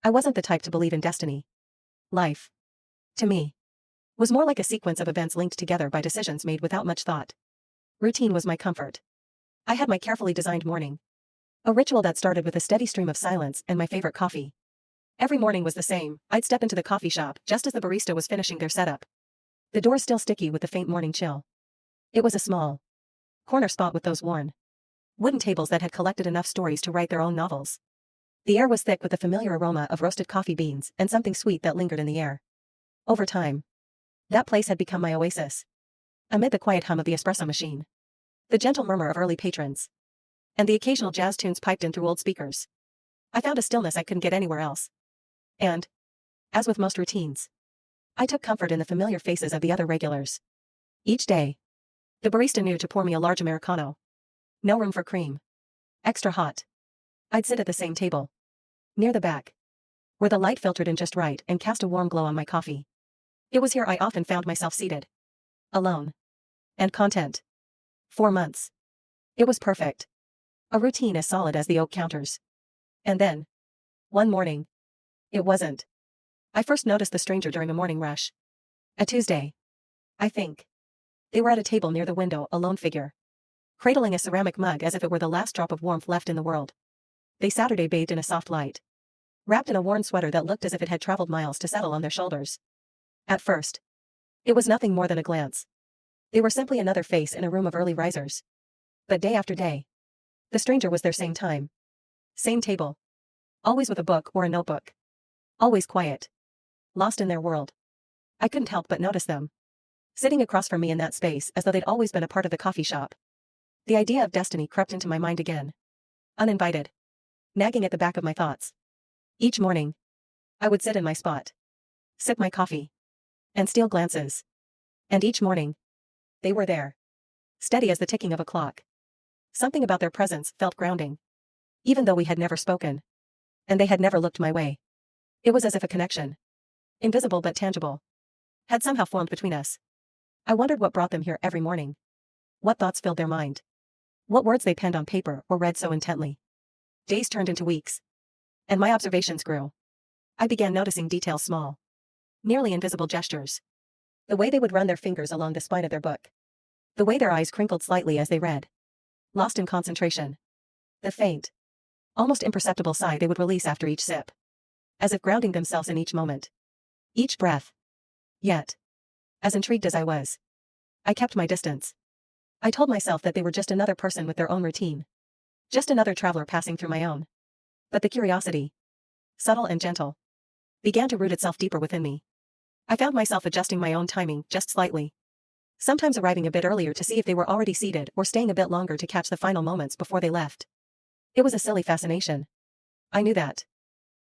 I wasn't the type to believe in destiny. Life, to me, was more like a sequence of events linked together by decisions made without much thought. Routine was my comfort. I had my carefully designed morning. A ritual that started with a steady stream of silence and my favorite coffee. Every morning was the same. I'd step into the coffee shop just as the barista was finishing their setup. The door still sticky with the faint morning chill. It was a small corner spot with those worn wooden tables that had collected enough stories to write their own novels. The air was thick with the familiar aroma of roasted coffee beans and something sweet that lingered in the air. Over time, that place had become my oasis. Amid the quiet hum of the espresso machine, the gentle murmur of early patrons, and the occasional jazz tunes piped in through old speakers, I found a stillness I couldn't get anywhere else. And, as with most routines, I took comfort in the familiar faces of the other regulars. Each day, the barista knew to pour me a large Americano. No room for cream. Extra hot. I'd sit at the same table, near the back, where the light filtered in just right and cast a warm glow on my coffee. It was here I often found myself seated, alone, and content. 4 months. It was perfect. A routine as solid as the oak counters. And then, one morning, it wasn't. I first noticed the stranger during a morning rush. A Tuesday, I think. They were at a table near the window, a lone figure, cradling a ceramic mug as if it were the last drop of warmth left in the world. They Saturday bathed in a soft light, wrapped in a worn sweater that looked as if it had traveled miles to settle on their shoulders. At first, it was nothing more than a glance. They were simply another face in a room of early risers. But day after day, the stranger was there, same time, same table, always with a book or a notebook, always quiet, lost in their world. I couldn't help but notice them, sitting across from me in that space as though they'd always been a part of the coffee shop. The idea of destiny crept into my mind again, uninvited, nagging at the back of my thoughts. Each morning, I would sit in my spot, sip my coffee, and steal glances. And each morning, they were there, steady as the ticking of a clock. Something about their presence felt grounding, even though we had never spoken, and they had never looked my way. It was as if a connection, invisible but tangible, had somehow formed between us. I wondered what brought them here every morning. What thoughts filled their mind? What words they penned on paper or read so intently. Days turned into weeks, and my observations grew. I began noticing details, small, nearly invisible gestures. The way they would run their fingers along the spine of their book. The way their eyes crinkled slightly as they read, lost in concentration. The faint, almost imperceptible sigh they would release after each sip, as if grounding themselves in each moment, each breath. Yet, as intrigued as I was, I kept my distance. I told myself that they were just another person with their own routine, just another traveler passing through my own. But the curiosity, subtle and gentle, began to root itself deeper within me. I found myself adjusting my own timing just slightly, sometimes arriving a bit earlier to see if they were already seated or staying a bit longer to catch the final moments before they left. It was a silly fascination. I knew that.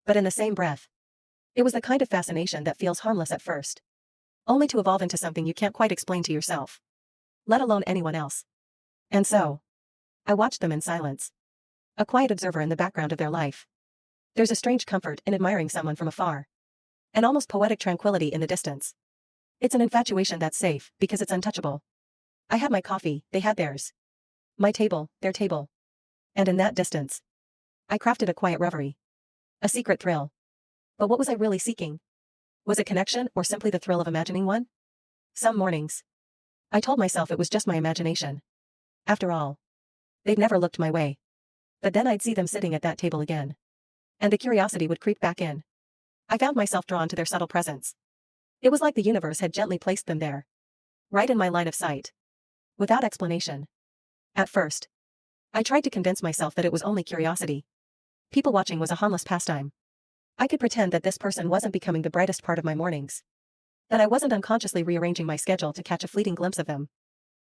But in the same breath, it was the kind of fascination that feels harmless at first, only to evolve into something you can't quite explain to yourself, let alone anyone else. And so, I watched them in silence, a quiet observer in the background of their life. There's a strange comfort in admiring someone from afar, an almost poetic tranquility in the distance. It's an infatuation that's safe because it's untouchable. I had my coffee, they had theirs. My table, their table. And in that distance, I crafted a quiet reverie. A secret thrill. But what was I really seeking? Was it connection or simply the thrill of imagining one? Some mornings, I told myself it was just my imagination. After all, they'd never looked my way. But then I'd see them sitting at that table again, and the curiosity would creep back in. I found myself drawn to their subtle presence. It was like the universe had gently placed them there, right in my line of sight, without explanation. At first, I tried to convince myself that it was only curiosity. People watching was a harmless pastime. I could pretend that this person wasn't becoming the brightest part of my mornings, that I wasn't unconsciously rearranging my schedule to catch a fleeting glimpse of them.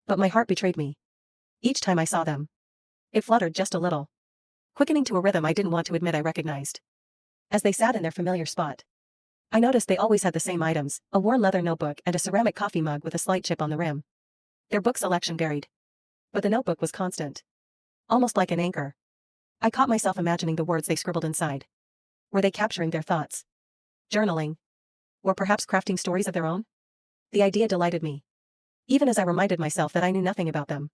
But my heart betrayed me. Each time I saw them, it fluttered just a little, quickening to a rhythm I didn't want to admit I recognized. As they sat in their familiar spot, I noticed they always had the same items, a worn leather notebook and a ceramic coffee mug with a slight chip on the rim. Their book selection varied, but the notebook was constant, almost like an anchor. I caught myself imagining the words they scribbled inside. Were they capturing their thoughts? Journaling? Or perhaps crafting stories of their own? The idea delighted me, even as I reminded myself that I knew nothing about them.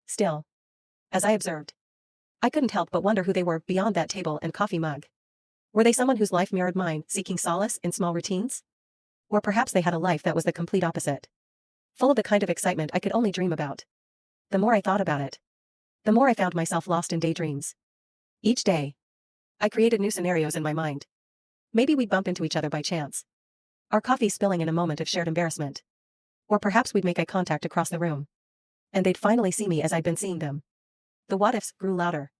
Still, as I observed, I couldn't help but wonder who they were beyond that table and coffee mug. Were they someone whose life mirrored mine, seeking solace in small routines? Or perhaps they had a life that was the complete opposite, full of the kind of excitement I could only dream about. The more I thought about it, the more I found myself lost in daydreams. Each day, I created new scenarios in my mind. Maybe we'd bump into each other by chance, our coffee spilling in a moment of shared embarrassment. Or perhaps we'd make eye contact across the room, and they'd finally see me as I'd been seeing them. The what-ifs grew louder,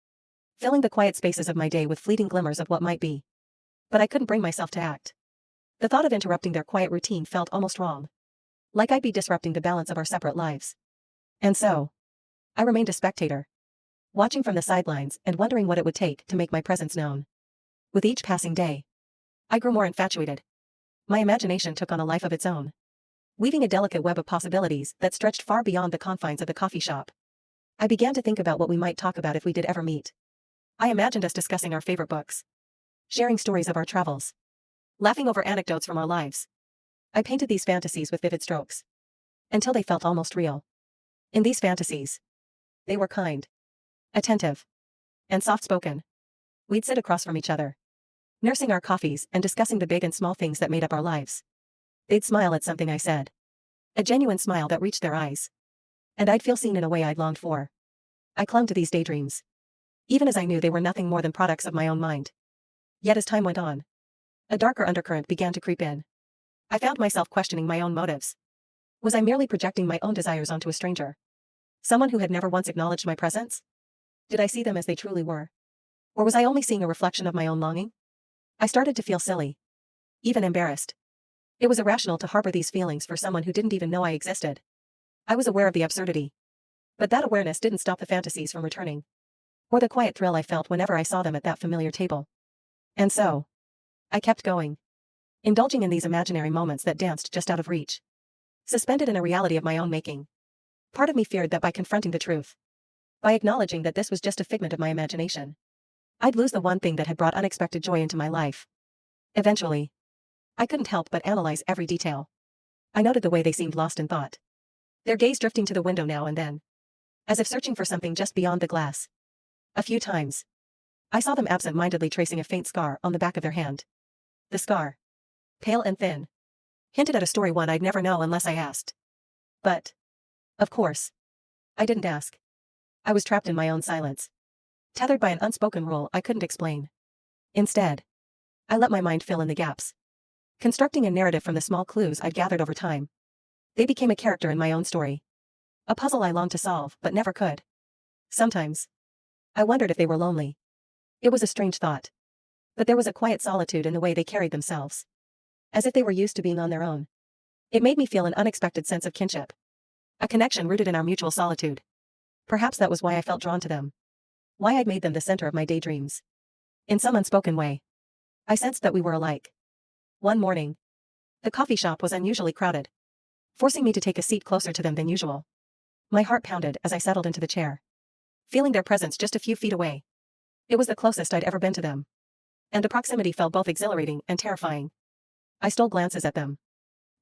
filling the quiet spaces of my day with fleeting glimmers of what might be. But I couldn't bring myself to act. The thought of interrupting their quiet routine felt almost wrong, like I'd be disrupting the balance of our separate lives. And so, I remained a spectator, watching from the sidelines and wondering what it would take to make my presence known. With each passing day, I grew more infatuated. My imagination took on a life of its own, weaving a delicate web of possibilities that stretched far beyond the confines of the coffee shop. I began to think about what we might talk about if we did ever meet. I imagined us discussing our favorite books, sharing stories of our travels, laughing over anecdotes from our lives. I painted these fantasies with vivid strokes, until they felt almost real. In these fantasies, they were kind, attentive, and soft-spoken. We'd sit across from each other, nursing our coffees and discussing the big and small things that made up our lives. They'd smile at something I said, a genuine smile that reached their eyes, and I'd feel seen in a way I'd longed for. I clung to these daydreams, even as I knew they were nothing more than products of my own mind. Yet as time went on, a darker undercurrent began to creep in. I found myself questioning my own motives. Was I merely projecting my own desires onto a stranger, someone who had never once acknowledged my presence? Did I see them as they truly were? Or was I only seeing a reflection of my own longing? I started to feel silly, even embarrassed. It was irrational to harbor these feelings for someone who didn't even know I existed. I was aware of the absurdity, but that awareness didn't stop the fantasies from returning, or the quiet thrill I felt whenever I saw them at that familiar table. And so, I kept going, indulging in these imaginary moments that danced just out of reach, suspended in a reality of my own making. Part of me feared that by confronting the truth, by acknowledging that this was just a figment of my imagination, I'd lose the one thing that had brought unexpected joy into my life. Eventually, I couldn't help but analyze every detail. I noted the way they seemed lost in thought, their gaze drifting to the window now and then, as if searching for something just beyond the glass. A few times, I saw them absent-mindedly tracing a faint scar on the back of their hand. The scar, pale and thin, hinted at a story one I'd never know unless I asked. But, of course, I didn't ask. I was trapped in my own silence, tethered by an unspoken rule I couldn't explain. Instead, I let my mind fill in the gaps, constructing a narrative from the small clues I'd gathered over time. They became a character in my own story, a puzzle I longed to solve but never could. Sometimes, I wondered if they were lonely. It was a strange thought, but there was a quiet solitude in the way they carried themselves, as if they were used to being on their own. It made me feel an unexpected sense of kinship, a connection rooted in our mutual solitude. Perhaps that was why I felt drawn to them, why I'd made them the center of my daydreams. In some unspoken way, I sensed that we were alike. One morning, the coffee shop was unusually crowded, forcing me to take a seat closer to them than usual. My heart pounded as I settled into the chair, feeling their presence just a few feet away. It was the closest I'd ever been to them, and the proximity felt both exhilarating and terrifying. I stole glances at them,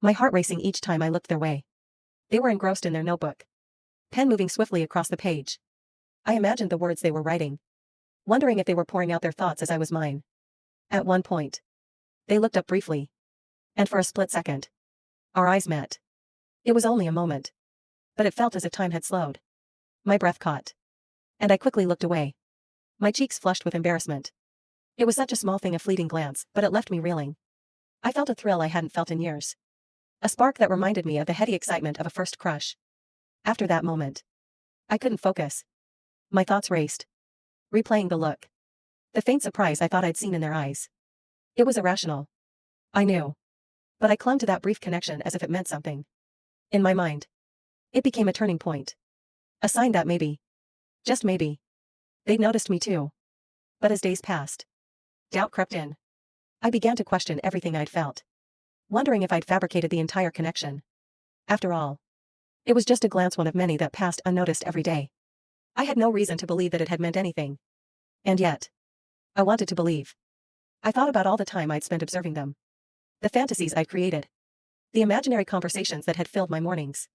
my heart racing each time I looked their way. They were engrossed in their notebook, pen moving swiftly across the page. I imagined the words they were writing, wondering if they were pouring out their thoughts as I was mine. At one point, they looked up briefly, and for a split second, our eyes met. It was only a moment, but it felt as if time had slowed. My breath caught, and I quickly looked away, my cheeks flushed with embarrassment. It was such a small thing, a fleeting glance, but it left me reeling. I felt a thrill I hadn't felt in years, a spark that reminded me of the heady excitement of a first crush. After that moment, I couldn't focus. My thoughts raced, replaying the look, the faint surprise I thought I'd seen in their eyes. It was irrational, I knew, but I clung to that brief connection as if it meant something. In my mind, it became a turning point, a sign that maybe, just maybe, they'd noticed me too. But as days passed, doubt crept in. I began to question everything I'd felt, wondering if I'd fabricated the entire connection. After all, it was just a glance, one of many that passed unnoticed every day. I had no reason to believe that it had meant anything. And yet, I wanted to believe. I thought about all the time I'd spent observing them, the fantasies I'd created, the imaginary conversations that had filled my mornings.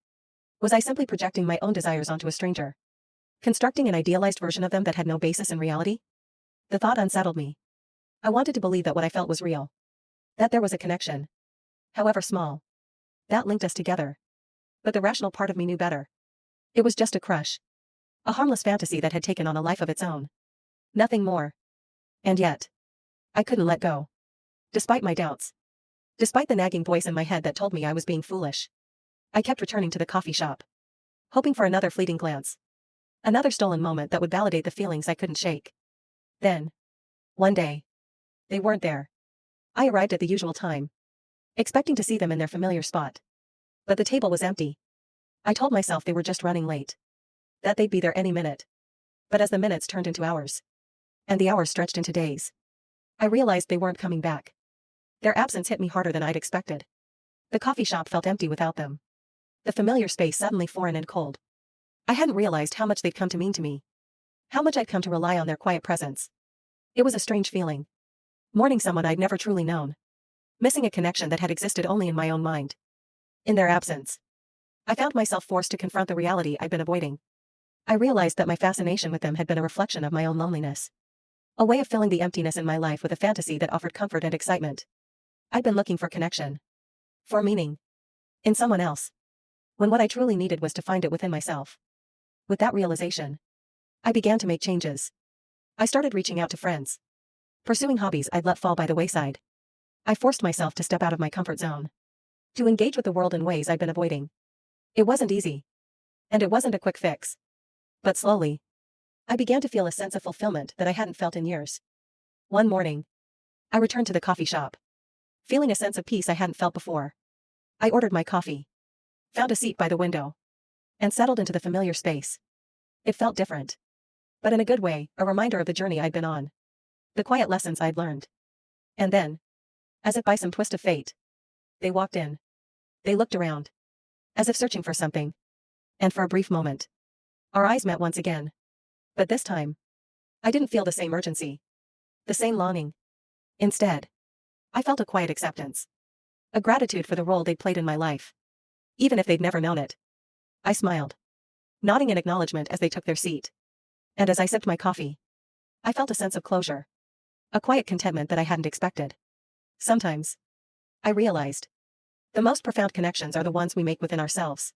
Was I simply projecting my own desires onto a stranger, constructing an idealized version of them that had no basis in reality? The thought unsettled me. I wanted to believe that what I felt was real. That there was a connection, however small, that linked us together. But the rational part of me knew better. It was just a crush. A harmless fantasy that had taken on a life of its own. Nothing more. And yet, I couldn't let go. Despite my doubts. Despite the nagging voice in my head that told me I was being foolish. I kept returning to the coffee shop. Hoping for another fleeting glance. Another stolen moment that would validate the feelings I couldn't shake. Then, one day, they weren't there. I arrived at the usual time, expecting to see them in their familiar spot. But the table was empty. I told myself they were just running late. That they'd be there any minute. But as the minutes turned into hours, and the hours stretched into days, I realized they weren't coming back. Their absence hit me harder than I'd expected. The coffee shop felt empty without them. The familiar space suddenly foreign and cold. I hadn't realized how much they'd come to mean to me. How much I'd come to rely on their quiet presence. It was a strange feeling. Mourning someone I'd never truly known. Missing a connection that had existed only in my own mind. In their absence, I found myself forced to confront the reality I'd been avoiding. I realized that my fascination with them had been a reflection of my own loneliness. A way of filling the emptiness in my life with a fantasy that offered comfort and excitement. I'd been looking for connection. For meaning. In someone else. When what I truly needed was to find it within myself. With that realization, I began to make changes. I started reaching out to friends. Pursuing hobbies I'd let fall by the wayside. I forced myself to step out of my comfort zone. To engage with the world in ways I'd been avoiding. It wasn't easy. And it wasn't a quick fix. But slowly, I began to feel a sense of fulfillment that I hadn't felt in years. One morning, I returned to the coffee shop. Feeling a sense of peace I hadn't felt before. I ordered my coffee. Found a seat by the window. And settled into the familiar space. It felt different. But in a good way, a reminder of the journey I'd been on. The quiet lessons I'd learned. And then, as if by some twist of fate, they walked in. They looked around. As if searching for something. And for a brief moment, our eyes met once again. But this time, I didn't feel the same urgency. The same longing. Instead, I felt a quiet acceptance. A gratitude for the role they'd played in my life. Even if they'd never known it. I smiled. Nodding in acknowledgement as they took their seat. And as I sipped my coffee, I felt a sense of closure. A quiet contentment that I hadn't expected. Sometimes, I realized, the most profound connections are the ones we make within ourselves.